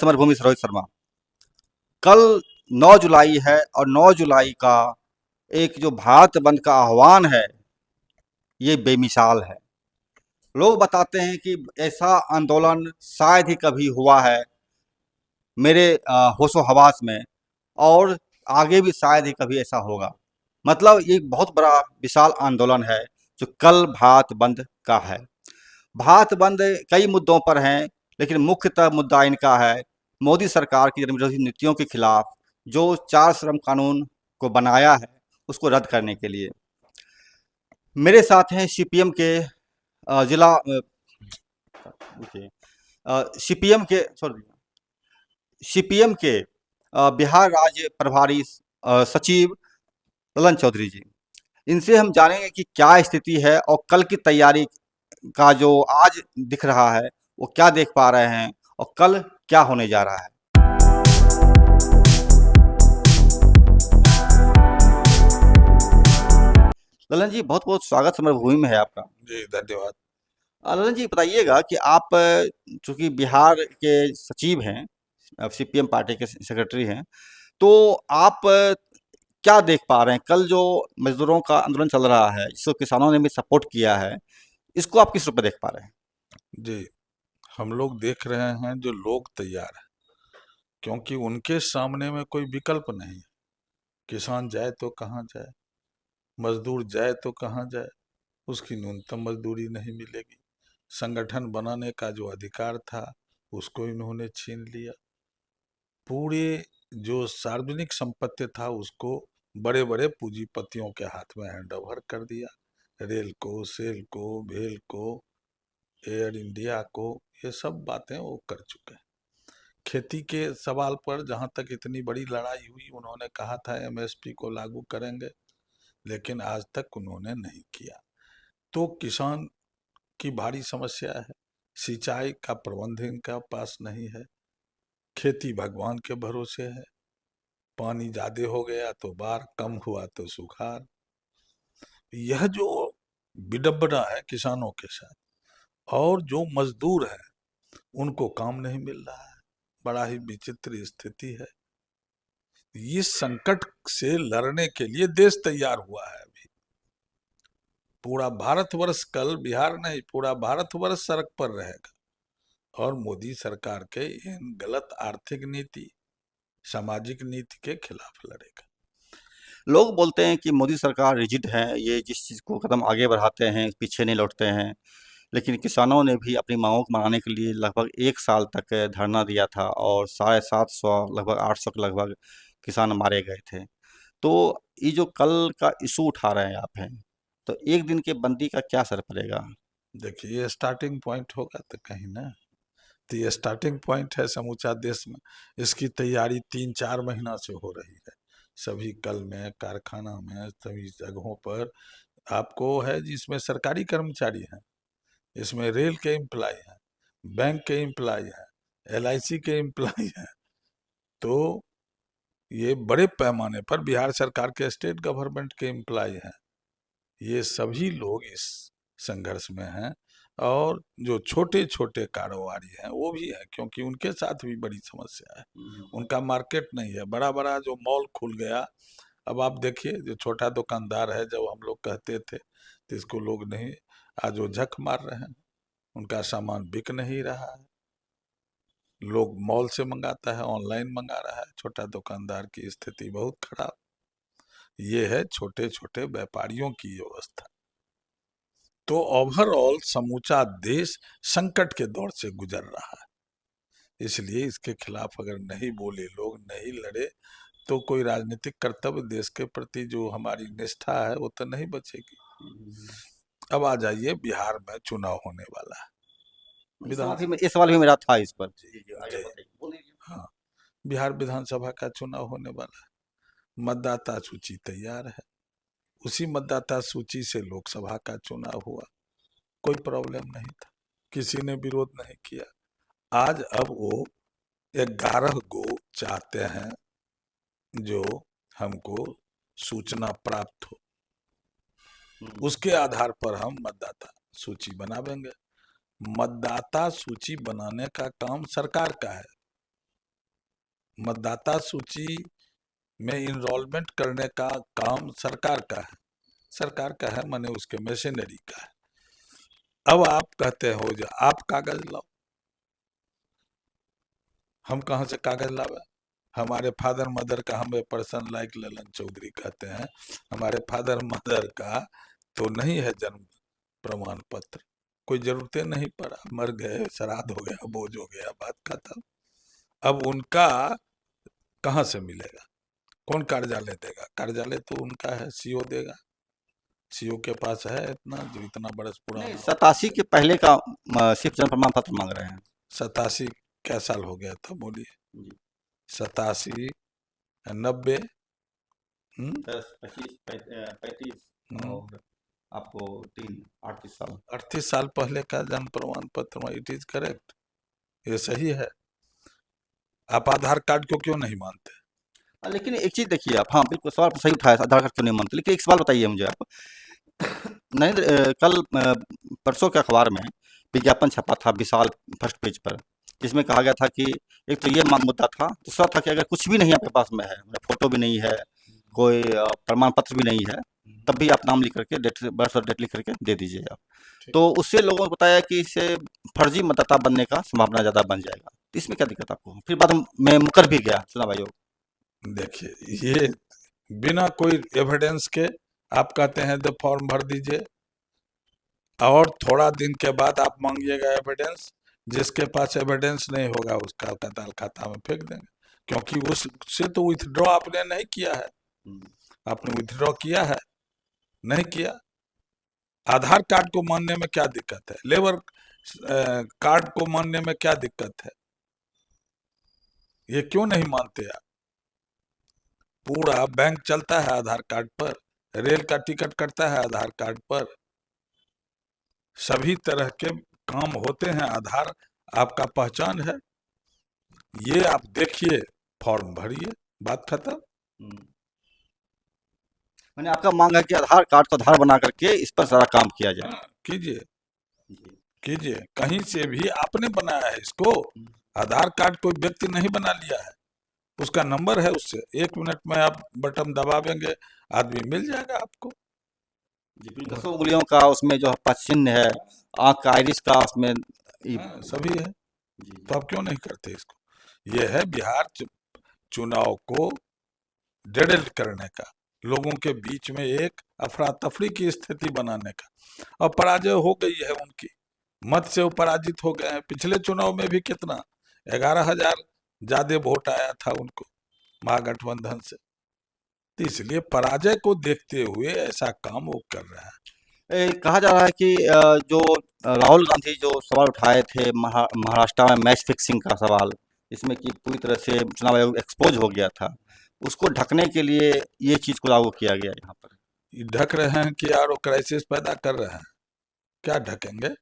समरभूमि से रोहित शर्मा। कल 9 जुलाई है और 9 जुलाई का एक जो भारत बंद का आह्वान है, ये बेमिसाल है। लोग बताते हैं कि ऐसा आंदोलन शायद ही कभी हुआ है मेरे होशो हवास में, और आगे भी शायद ही कभी ऐसा होगा। मतलब ये बहुत बड़ा विशाल आंदोलन है जो कल भारत बंद का है। भारत बंद कई मुद्दों पर हैं, लेकिन मुख्यतः मुद्दा इनका है मोदी सरकार की जनविरोधी नीतियों के खिलाफ जो 4 श्रम कानून को बनाया है, उसको रद्द करने के लिए। मेरे साथ हैं सीपीएम के जिला सीपीएम के सॉरी सीपीएम के बिहार राज्य प्रभारी सचिव ललन चौधरी जी। इनसे हम जानेंगे कि क्या स्थिति है और कल की तैयारी का जो आज दिख रहा है वो क्या देख पा रहे हैं और कल क्या होने जा रहा है। ललन जी, बहुत बहुत स्वागत समरभूमि में है आपका। जी धन्यवाद। ललन जी, बताइएगा कि आप चूंकि बिहार के सचिव हैं, सीपीएम पार्टी के सेक्रेटरी हैं, तो आप क्या देख पा रहे हैं कल जो मजदूरों का आंदोलन चल रहा है, जिसको किसानों ने भी सपोर्ट किया है, इसको आप किस रूप में देख पा रहे हैं? जी, हम लोग देख रहे हैं जो लोग तैयार हैं, क्योंकि उनके सामने में कोई विकल्प नहीं है। किसान जाए तो कहाँ जाए, मजदूर जाए तो कहाँ जाए, उसकी न्यूनतम मजदूरी नहीं मिलेगी। संगठन बनाने का जो अधिकार था उसको इन्होंने छीन लिया। पूरे जो सार्वजनिक संपत्ति था उसको बड़े बड़े पूंजीपतियों के हाथ में हैंड ओवर कर दिया। रेल को, सेल को, भेल को, एयर इंडिया को, ये सब बातें वो कर चुके हैं। खेती के सवाल पर जहां तक इतनी बड़ी लड़ाई हुई, उन्होंने कहा था एमएसपी को लागू करेंगे, लेकिन आज तक उन्होंने नहीं किया। तो किसान की भारी समस्या है। सिंचाई का प्रबंध इनका पास नहीं है। खेती भगवान के भरोसे है। पानी ज्यादा हो गया तो बाढ़, कम हुआ तो सुखाड़। यह जो विडंबना है किसानों के साथ, और जो मजदूर हैं उनको काम नहीं मिल रहा है, बड़ा ही विचित्र स्थिति है। इस संकट से लड़ने के लिए देश तैयार हुआ है। अभी पूरा भारतवर्ष, कल बिहार नहीं पूरा भारतवर्ष सड़क पर रहेगा और मोदी सरकार के इन गलत आर्थिक नीति, सामाजिक नीति के खिलाफ लड़ेगा। लोग बोलते हैं कि मोदी सरकार रिजिड है, ये जिस चीज़ को कदम आगे बढ़ाते हैं पीछे नहीं लौटते हैं। लेकिन किसानों ने भी अपनी मांगों को मनाने के लिए लगभग 1 साल तक धरना दिया था और 750 लगभग 800 के लगभग किसान मारे गए थे। तो ये जो कल का इशू उठा रहे हैं आप हैं, तो एक दिन के बंदी का क्या असर पड़ेगा? देखिए, ये स्टार्टिंग पॉइंट होगा तो कहीं ना, तो ये स्टार्टिंग पॉइंट है समूचा देश में। इसकी तैयारी 3-4 महीना से हो रही है। सभी कल में, कारखाना में, सभी जगहों पर आपको है, जिसमें सरकारी कर्मचारी हैं, इसमें रेल के एम्प्लॉय हैं, बैंक के एम्प्लॉय हैं, एलआईसी के एम्प्लॉय हैं। तो ये बड़े पैमाने पर बिहार सरकार के स्टेट गवर्नमेंट के एम्प्लॉय हैं। ये सभी लोग इस संघर्ष में हैं। और जो छोटे छोटे कारोबारी हैं वो भी हैं, क्योंकि उनके साथ भी बड़ी समस्या है। उनका मार्केट नहीं है। बड़ा बड़ा जो मॉल खुल गया, अब आप देखिए, जो छोटा दुकानदार है, जब हम लोग कहते थे तो इसको लोग नहीं, आज वो झक मार रहे हैं। उनका सामान बिक नहीं रहा है। लोग मॉल से मंगाता है, ऑनलाइन मंगा रहा है। छोटा दुकानदार की स्थिति बहुत खराब। ये है छोटे छोटे व्यापारियों की व्यवस्था। तो ओवरऑल समूचा देश संकट के दौर से गुजर रहा है। इसलिए इसके खिलाफ अगर नहीं बोले लोग, नहीं लड़े, तो कोई राजनीतिक कर्तव्य देश के प्रति जो हमारी निष्ठा है वो तो नहीं बचेगी। अब आ जाइए, बिहार में चुनाव होने वाला है। ये सवाल भी मेरा था इस पर। जी जी, हाँ, बिहार विधानसभा का चुनाव होने वाला है। मतदाता सूची तैयार है। उसी मतदाता सूची से लोकसभा का चुनाव हुआ, कोई प्रॉब्लम नहीं था, किसी ने विरोध नहीं किया। आज अब वो 11 गो चाहते हैं जो हमको सूचना प्राप्त हो, उसके आधार पर हम मतदाता सूची बनावेंगे। मतदाता सूची बनाने का काम सरकार का है, मतदाता सूची में इनरोलमेंट करने का काम सरकार का है, सरकार का है माने उसके मशीनरी का है। अब आप कहते हो जो आप कागज लाओ, हम कहाँ से कागज लावे? हमारे फादर मदर का, हमें पर्सन लाइक ललन चौधरी कहते हैं, हमारे फादर मदर का तो नहीं है जन्म प्रमाण पत्र, कोई जरूरतें नहीं पड़ा, मर गए, श्राद्ध हो गया, बोझ हो गया, बात खत्म। अब उनका कहाँ से मिलेगा? कौन कार्यालय देगा? कार्यालय तो उनका है, सीओ देगा। सीओ के पास है इतना, जो इतना बरस नहीं, पुराना। 87 के पहले का सिर्फ जन्म प्रमाण पत्र मांग रहे हैं। 87 क्या साल हो गया था बोलिए? जी। 87, 90, 10, 25, 35 और आपको 38 साल। 38 साल पहले का जन्म प्रमाण पत्र, इट इज करेक्ट, ये सही है। आप आधार कार्ड को क्यों नहीं मानते? लेकिन एक चीज देखिए आप, हाँ बिल्कुल सवाल सही उठाया, आधार कार्ड क्यों नहीं मानते, लेकिन एक सवाल बताइए मुझे आप। नरेंद्र, कल परसों के अखबार में विज्ञापन छपा था विशाल फर्स्ट पेज पर, जिसमें कहा गया था कि एक तो ये मुद्दा था, दूसरा था कि अगर कुछ भी नहीं आपके पास में है, मतलब फोटो भी नहीं है, कोई प्रमाण पत्र भी नहीं है, तब भी आप नाम लिख करके डेट बर्थ और डेट लिख करके दे दीजिए आप। तो उससे लोगों को बताया कि इससे फर्जी मतदाता बनने का संभावना ज़्यादा बन जाएगा। तो इसमें क्या दिक्कत आपको? फिर बाद में मुकर भी गया चुनाव आयोग। देखिए, ये बिना कोई एविडेंस के आप कहते हैं तो फॉर्म भर दीजिए, और थोड़ा दिन के बाद आप मांगिएगा एविडेंस। जिसके पास एविडेंस नहीं होगा उसका कताल खाता में फेंक देंगे, क्योंकि उससे तो विथड्रॉ आपने नहीं किया है। आपने विथड्रॉ किया है? नहीं किया। आधार कार्ड को मानने में क्या दिक्कत है? लेबर कार्ड को मानने में क्या दिक्कत है? ये क्यों नहीं मानते आप? पूरा बैंक चलता है आधार कार्ड पर, रेल का टिकट कटता है आधार कार्ड पर, सभी तरह के काम होते हैं, आधार आपका पहचान है। ये आप देखिए, फॉर्म भरिए, बात खत्म। मैंने आपका मांग है कि आधार कार्ड को आधार बना करके इस पर सारा काम किया जाए। कीजिए, कीजिए, कहीं से भी आपने बनाया है इसको। आधार कार्ड कोई व्यक्ति नहीं बना लिया है, उसका नंबर है, उससे 1 मिनट में आप बटन दबावेंगे, आदमी मिल जाएगा आपको। 10 उंगलियों का उसमें जो चिन्ह है, आँख का आइरिस का उसमें सभी है, तो आप क्यों नहीं करते इसको? ये है बिहार चुनाव को डेडल करने का, लोगों के बीच में एक अफरा तफरी की स्थिति बनाने का। और पराजय हो गई है उनकी, मत से वो पराजित हो गए हैं। पिछले चुनाव में भी कितना, 11,000 ज्यादा वोट आया था उनको महागठबंधन से। तो इसलिए पराजय को देखते हुए ऐसा काम वो कर रहे हैं। कहा जा रहा है कि जो राहुल गांधी जो सवाल उठाए थे महाराष्ट्र में मैच फिक्सिंग का सवाल, इसमें कि पूरी तरह से चुनाव आयोग एक्सपोज हो गया था, उसको ढकने के लिए ये चीज को लागू किया गया यहाँ पर। ये ढक रहे हैं कि यार वो क्राइसिस पैदा कर रहे हैं। क्या ढकेंगे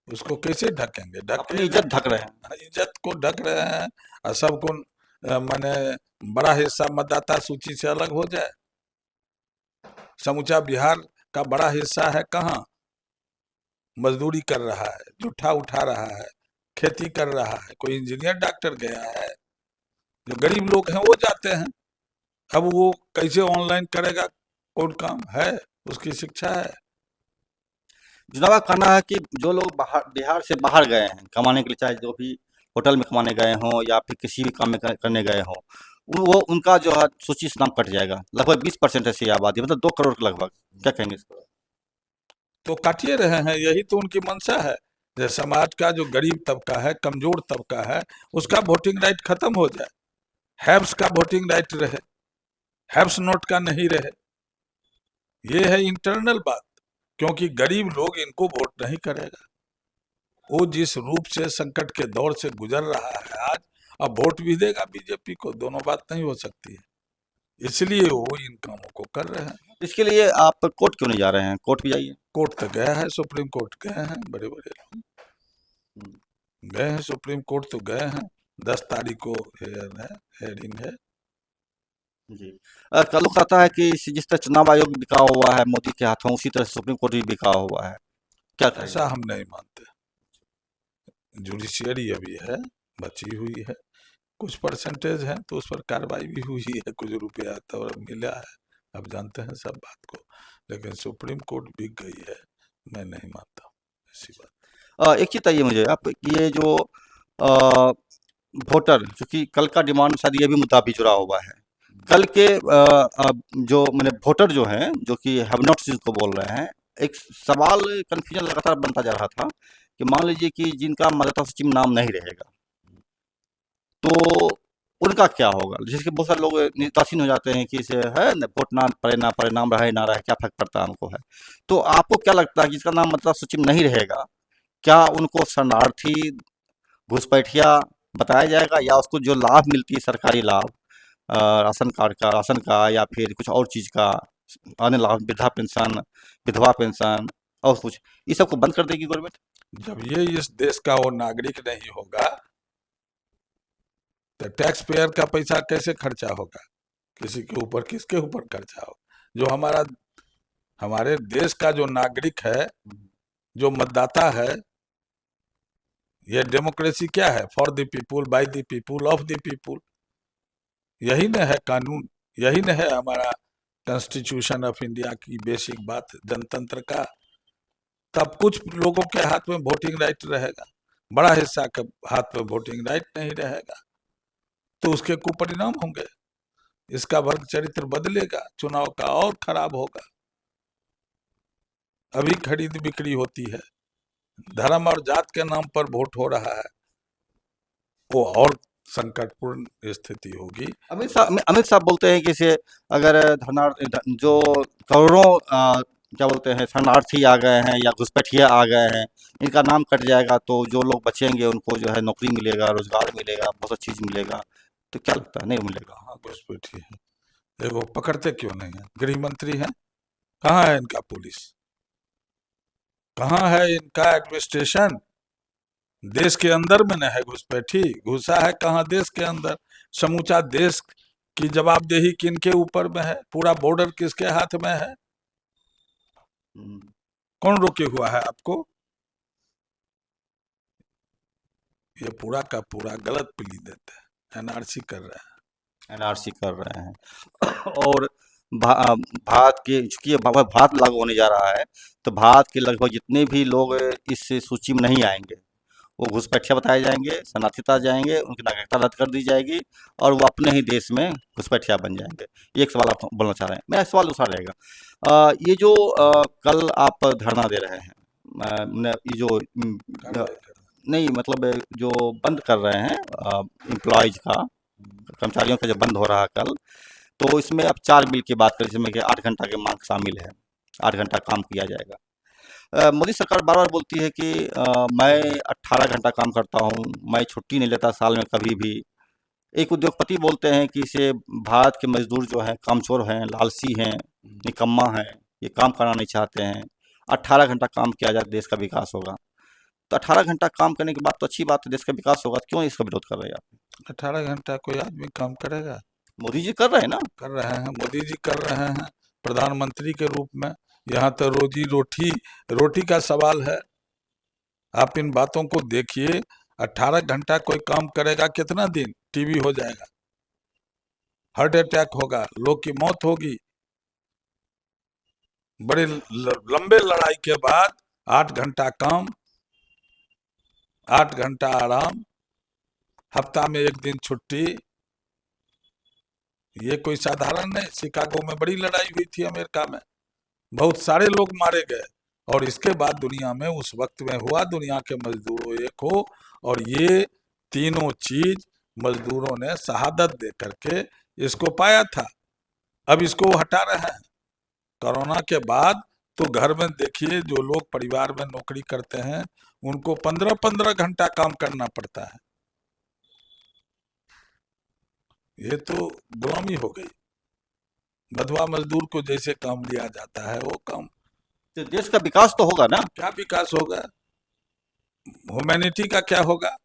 उसको? कैसे ढकेंगे? अपनी इज्जत ढक रहे हैं। इज्जत को ढक रहे हैं, और सबको माने बड़ा हिस्सा मतदाता सूची से अलग हो जाए। समूचा बिहार का बड़ा हिस्सा है कहाँ? मजदूरी कर रहा है, जूठा उठा रहा है, खेती कर रहा है, कोई इंजीनियर डॉक्टर गया है, जो गरीब लोग हैं वो जाते हैं। अब वो कैसे ऑनलाइन करेगा? कौन काम है? उसकी शिक्षा है। जिनका कहना है कि जो लोग बिहार से बाहर गए हैं कमाने के लिए, चाहे जो भी होटल में कमाने गए हों या फिर किसी भी काम में करने गए हों, वो उनका जो है सूची से नाम कट जाएगा। लगभग 20% ऐसी आबादी, मतलब 2 करोड़ के लगभग। क्या कहेंगे इस पर? तो काटिए रहे हैं, यही तो उनकी मंशा है। जो समाज का जो गरीब तबका है, कमजोर तबका है, उसका वोटिंग राइट खत्म हो जाए, हैव्स का वोटिंग राइट रहे, हैव्स नोट का नहीं रहे। ये है इंटरनल बात, क्योंकि गरीब लोग इनको वोट नहीं करेगा। वो जिस रूप से संकट के दौर से गुजर रहा है आज, अब वोट भी देगा बीजेपी को, दोनों बात नहीं हो सकती है। इसलिए वो इन कामों को कर रहे हैं। इसके लिए आप कोर्ट क्यों नहीं जा रहे हैं? कोर्ट भी जाइए। कोर्ट तक गया है, सुप्रीम कोर्ट गए हैं, बड़े बड़े लोग गए हैं, सुप्रीम कोर्ट तो गए हैं। 10 तारीख को हेयरिंग है। जी। कल कहता है कि जिस तरह चुनाव आयोग बिका हुआ है मोदी के हाथों, उसी तरह सुप्रीम कोर्ट भी बिका हुआ है। क्या कहेंगे? ऐसा हम नहीं मानते। जुडिशियरी अभी है, बची हुई है, कुछ परसेंटेज है तो उस पर कार्रवाई भी हुई है, कुछ रुपया तो मिला है, आप जानते हैं सब बात को। लेकिन सुप्रीम कोर्ट बिक गई है, मैं नहीं मानता ऐसी बात। एक चीज़ बताइए मुझे आप, ये जो अ, वोटर, चूँकि कल का डिमांड शायद ये भी मुद्दा भी जुड़ा हुआ है। कल के जो माने वोटर जो हैं, जो कि हैव नॉट्स जिसको बोल रहे हैं, एक सवाल कन्फ्यूजन लगातार बनता जा रहा था कि मान लीजिए कि जिनका मतदाता सूची में नाम नहीं रहेगा, तो उनका क्या होगा? जैसे कि बहुत सारे लोग निर्दाक्षिण्य हो जाते हैं कि इसे है न वोट ना पड़े, नाम रहे ना रहे, क्या फ़र्क पड़ता है हमको है। तो आपको क्या लगता है कि जिसका नाम मतदाता सूची में नहीं रहेगा, क्या उनको शरणार्थी, घुसपैठिया बताया जाएगा, या उसको जो लाभ मिलती है सरकारी लाभ, राशन कार्ड का, राशन का, या फिर कुछ और चीज़ का, अन्य लाभ, वृद्धा पेंशन, विधवा पेंशन और कुछ, ये सब को बंद कर देगी गवर्नमेंट? जब ये इस देश का वो नागरिक नहीं होगा तो टैक्स पेयर का पैसा कैसे खर्चा होगा, किसी के ऊपर, किसके ऊपर खर्चा होगा? जो हमारे देश का जो नागरिक है, जो मतदाता है, ये डेमोक्रेसी क्या है? For the people, by the people, of the people. यही न है कानून, यही न है हमारा कॉन्स्टिट्यूशन ऑफ इंडिया की बेसिक बात जनतंत्र का। तब कुछ लोगों के हाथ में वोटिंग राइट रहेगा, बड़ा हिस्सा के हाथ में वोटिंग राइट नहीं रहेगा, तो उसके कुपरिणाम होंगे, इसका वर्ग चरित्र बदलेगा, चुनाव का और खराब होगा। अभी खरीद बिक्री होती है, धर्म और जात के नाम पर वोट हो रहा है, वो और संकटपूर्ण स्थिति होगी। अमित साहब बोलते हैं कि इसे अगर जो करोड़ों क्या बोलते हैं शरणार्थी आ गए हैं या घुसपैठिया आ गए हैं, इनका नाम कट जाएगा तो जो लोग बचेंगे उनको जो है नौकरी मिलेगा, रोजगार मिलेगा, बहुत सा चीज़ मिलेगा। तो क्या लगता है, नहीं मिलेगा? कहाँ घुसपैठी है? देखो, पकड़ते क्यों नहीं है? गृह मंत्री हैं, कहाँ है इनका पुलिस, कहाँ है इनका एडमिनिस्ट्रेशन? देश के अंदर में न है घुसपैठी, घुसा है कहाँ? देश के अंदर। समूचा देश की जवाबदेही किनके ऊपर में है? पूरा बॉर्डर किसके हाथ में है? हम्म, कौन रोके हुआ है आपको? ये पूरा का पूरा गलत प्ली देते हैं, एनआरसी कर रहे हैं। एनआरसी कर रहे हैं और भारत के, चूंकि ये भारत लागू होने जा रहा है, तो भारत के लगभग जितने भी लोग इस सूची में नहीं आएंगे, वो घुसपैठिया बताए जाएंगे, शरणार्थी जाएंगे, उनकी नागरिकता रद्द कर दी जाएगी और वो अपने ही देश में घुसपैठिया बन जाएंगे। ये एक सवाल आप बोलना चाह रहे हैं, मेरा सवाल दूसरा रहेगा। ये जो कल आप धरना दे रहे हैं, ये जो नहीं मतलब जो बंद कर रहे हैं एम्प्लॉयज का, कर्मचारियों का जो बंद हो रहा है कल, तो इसमें अब 4 बिल की बात करें जिसमें कि 8 घंटा की मांग शामिल है, 8 घंटा काम किया जाएगा। मोदी सरकार बार-बार बोलती है कि मैं 18 घंटा काम करता हूँ, मैं छुट्टी नहीं लेता साल में कभी भी। एक उद्योगपति बोलते हैं कि इसे भारत के मज़दूर जो हैं कामचोर हैं, लालची हैं, निकम्मा हैं, ये काम करना नहीं चाहते हैं। 18 घंटा काम किया जाए देश का विकास होगा। तो 18 घंटा काम करने की बात तो अच्छी बात है, देश का विकास होगा, तो क्यों इसका विरोध कर रहे हैं आप? 18 घंटा कोई आदमी काम करेगा? मोदी जी कर रहे हैं ना? कर रहे हैं, मोदी जी कर रहे हैं प्रधानमंत्री के रूप में। यहाँ तो रोजी रोटी रोटी का सवाल है। आप इन बातों को देखिए, 18 घंटा कोई काम करेगा कितना दिन? टीबी हो जाएगा, हार्ट अटैक होगा, लोग की मौत होगी। बड़े लंबे लड़ाई के बाद 8 घंटा काम, 8 घंटा आराम, हफ्ता में 1 दिन छुट्टी, ये कोई साधारण नहीं। शिकागो में बड़ी लड़ाई हुई थी अमेरिका में, बहुत सारे लोग मारे गए, और इसके बाद दुनिया में उस वक्त में हुआ दुनिया के मजदूरों एक हो, और ये तीनों चीज मजदूरों ने शहादत दे करके इसको पाया था। अब इसको हटा रहे हैं कोरोना के बाद। तो घर में देखिए, जो लोग परिवार में नौकरी करते हैं उनको 15-15 घंटा काम करना पड़ता है। ये तो गुलामी हो गई। बधवा मजदूर को जैसे काम लिया जाता है वो काम। तो देश का विकास तो होगा ना? क्या विकास होगा? ह्यूमैनिटी का क्या होगा?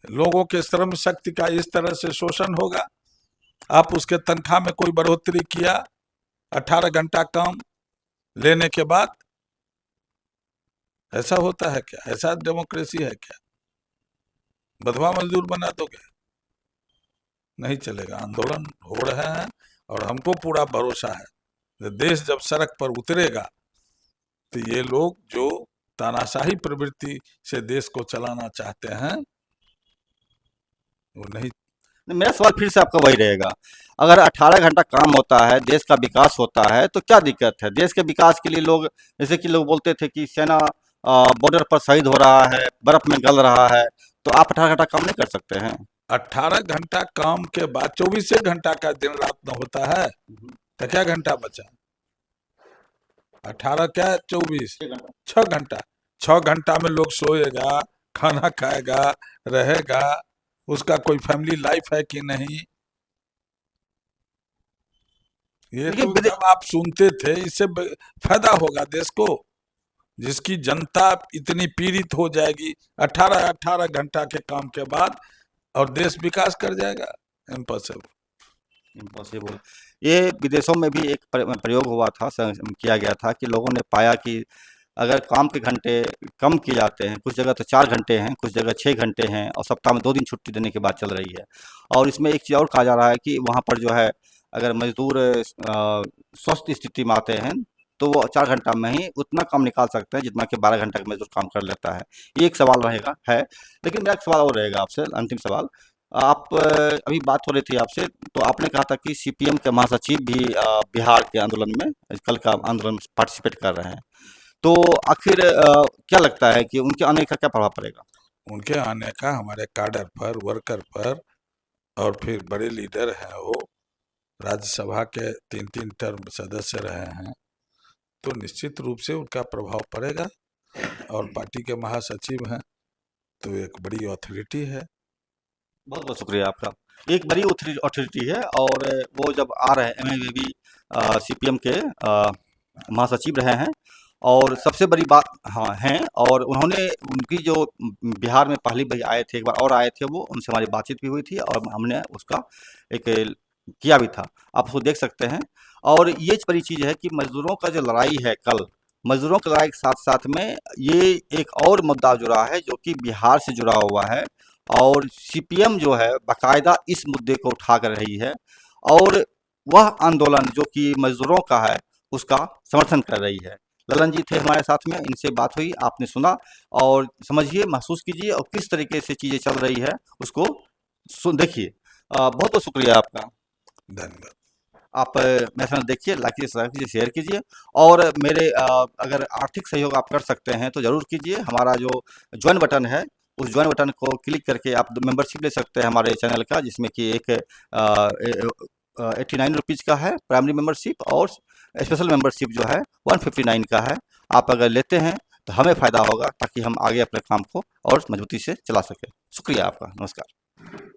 लोगों के श्रम शक्ति का इस तरह से शोषण होगा। आप उसके तनख्वाह में कोई बढ़ोतरी किया 18 घंटा काम लेने के बाद? ऐसा होता है क्या? ऐसा डेमोक्रेसी है क्या? बधवा मजदूर बना दोगे? नहीं चलेगा। आंदोलन हो रहे हैं और हमको पूरा भरोसा है कि देश जब सड़क पर उतरेगा तो ये लोग जो तानाशाही प्रवृत्ति से देश को चलाना चाहते हैं वो नहीं। मेरा सवाल फिर से आपका वही रहेगा, अगर 18 घंटा काम होता है, देश का विकास होता है, तो क्या दिक्कत है? देश के विकास के लिए लोग, जैसे कि लोग बोलते थे कि सेना बॉर्डर पर शहीद हो रहा है, बर्फ में गल रहा है, तो आप 18 घंटा काम नहीं कर सकते हैं? 18 घंटा काम के बाद 24 घंटा का दिन रात न होता है तो क्या घंटा बचा? 18 क्या 24, 6 घंटा। 6 घंटा में लोग सोएगा, खाना खाएगा, रहेगा, उसका कोई फैमिली लाइफ है कि नहीं? ये देखिए तो जब आप सुनते थे, इससे फायदा होगा देश को। जिसकी जनता इतनी पीड़ित हो जाएगी 18 घंटा के काम के बाद, और देश विकास कर जाएगा? इम्पॉसिबल। इम्पॉसिबल। ये विदेशों में भी एक प्रयोग हुआ था, किया गया था कि लोगों ने पाया कि अगर काम के घंटे कम किए जाते हैं, कुछ जगह तो 4 घंटे हैं, कुछ जगह 6 घंटे हैं, और सप्ताह में 2 दिन छुट्टी देने की बात चल रही है। और इसमें एक चीज़ और कहा जा रहा है कि वहाँ पर जो है, अगर मजदूर स्वस्थ स्थिति में आते हैं, तो वो 4 घंटा में ही उतना काम निकाल सकते हैं जितना कि 12 घंटा का मजदूर काम कर लेता है। ये एक सवाल रहेगा है। लेकिन मेरा एक सवाल और रहेगा आपसे, अंतिम सवाल। आप अभी बात हो रही थी आपसे, तो आपने कहा था कि सीपीएम के महासचिव भी बिहार के आंदोलन में, कल का आंदोलन में पार्टिसिपेट कर रहे हैं। तो आखिर क्या लगता है कि उनके आने का क्या प्रभाव पड़ेगा? उनके आने का हमारे काडर पर, वर्कर पर, और फिर बड़े लीडर हैं वो, राज्यसभा के 3-3 टर्म सदस्य रहे हैं, तो निश्चित रूप से उनका प्रभाव पड़ेगा। और पार्टी के महासचिव हैं तो एक बड़ी अथॉरिटी है। बहुत बहुत शुक्रिया आपका। एक बड़ी अथॉरिटी है, और वो जब आ रहे हैं, एमए भी सीपीएम के महासचिव रहे हैं, और सबसे बड़ी बात हाँ हैं, और उन्होंने उनकी जो बिहार में पहली बार आए थे, एक बार और आए थे वो, उनसे हमारी बातचीत भी हुई थी और हमने उसका एक किया भी था, आप उसको देख सकते हैं। और ये बड़ी चीज़ है कि मजदूरों का जो लड़ाई है कल, मजदूरों की लड़ाई के साथ साथ में ये एक और मुद्दा जुड़ा है जो कि बिहार से जुड़ा हुआ है, और सीपीएम जो है बाकायदा इस मुद्दे को उठा कर रही है, और वह आंदोलन जो कि मजदूरों का है उसका समर्थन कर रही है। ललन जी थे हमारे साथ में, इनसे बात हुई, आपने सुना, और समझिए, महसूस कीजिए, और किस तरीके से चीज़ें चल रही है उसको सुन देखिए। बहुत बहुत शुक्रिया आपका। धन्यवाद। आप मेरा चैनल देखिए, लाइक कीजिए, सब्सक्राइब कीजिए, शेयर कीजिए, और मेरे अगर आर्थिक सहयोग आप कर सकते हैं तो ज़रूर कीजिए। हमारा जो ज्वाइन बटन है, उस ज्वाइन बटन को क्लिक करके आप मेंबरशिप ले सकते हैं हमारे चैनल का, जिसमें कि एक 89 रुपीज़ का है प्राइमरी मेंबरशिप, और स्पेशल मेंबरशिप जो है 159 का है। आप अगर लेते हैं तो हमें फ़ायदा होगा, ताकि हम आगे अपने काम को और मजबूती से चला सकें। शुक्रिया आपका, नमस्कार।